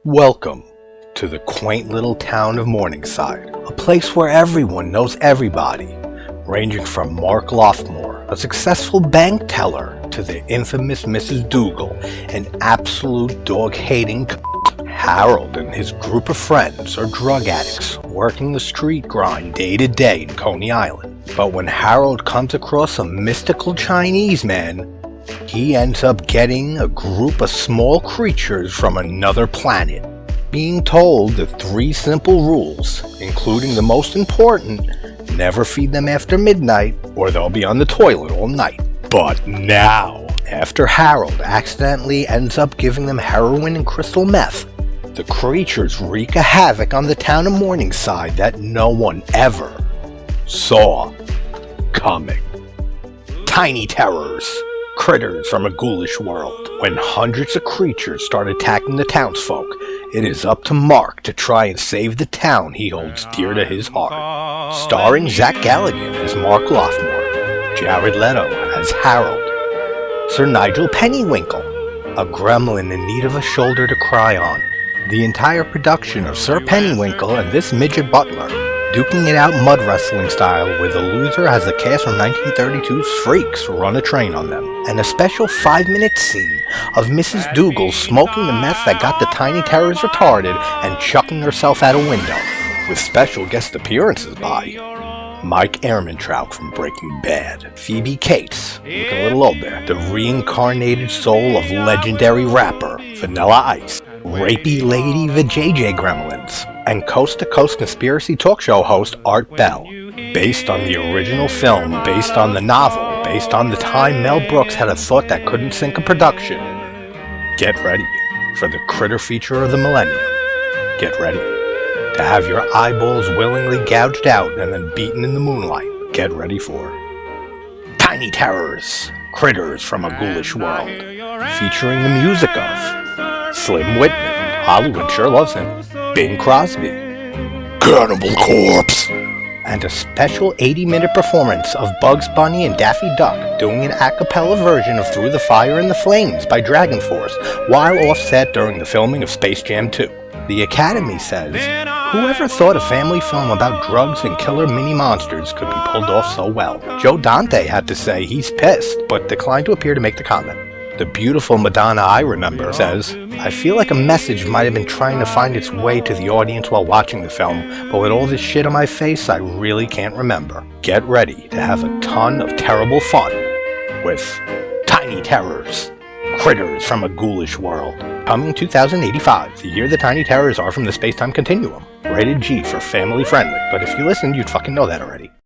Welcome to the quaint little town of Morningside, a place where everyone knows everybody, ranging from Mark Loftmore, a successful bank teller, to the infamous Mrs. Dougal, an absolute dog-hating Harold and his group of friends are drug addicts working the street grind day to day in Coney Island. But when Harold comes across a mystical Chinese man, he ends up getting a group of small creatures from another planet, being told the 3 simple rules, including the most important: never feed them after midnight or they'll be on the toilet all night. But now, after Harold accidentally ends up giving them heroin and crystal meth, the creatures wreak a havoc on the town of Morningside that no one ever saw coming. Tiny terrors. Critters from a ghoulish world. When hundreds of creatures start attacking the townsfolk, it is up to Mark to try and save the town he holds dear to his heart. Starring Zach Galligan as Mark Loftmore, Jared Leto as Harold, Sir Nigel Pennywinkle, a gremlin in need of a shoulder to cry on. The entire production of Sir Pennywinkle and this midget butler, duking it out mud wrestling style, where the loser has the cast from 1932's Freaks run a train on them, and a special 5-minute scene of Mrs. Dougal smoking the meth that got the Tiny Terrors retarded and chucking herself out a window, with special guest appearances by Mike Ehrmantraut from Breaking Bad, Phoebe Cates, looking a little old there, the reincarnated soul of legendary rapper Vanilla Ice, rapey lady the JJ Gremlins, and coast-to-coast conspiracy talk show host Art Bell. Based on the original film, based on the novel, based on the time Mel Brooks had a thought that couldn't sink a production. Get ready for the critter feature of the millennium. Get ready to have your eyeballs willingly gouged out and then beaten in the moonlight. Get ready for Tiny Terrors, Critters from a Ghoulish World, featuring the music of Slim Whitman, Hollywood sure loves him, Bing Crosby, Cannibal Corpse, and a special 80-minute performance of Bugs Bunny and Daffy Duck doing an a cappella version of Through the Fire and the Flames by Dragon Force, while offset during the filming of Space Jam 2. The Academy says, whoever thought a family film about drugs and killer mini monsters could be pulled off so well? Joe Dante had to say he's pissed, but declined to appear to make the comment. The beautiful Madonna I Remember says, I feel like a message might have been trying to find its way to the audience while watching the film, but with all this shit on my face, I really can't remember. Get ready to have a ton of terrible fun with Tiny Terrors, Critters from a Ghoulish World. Coming 2085, the year the Tiny Terrors are from the space-time continuum. Rated G for family friendly, but if you listened, you'd fucking know that already.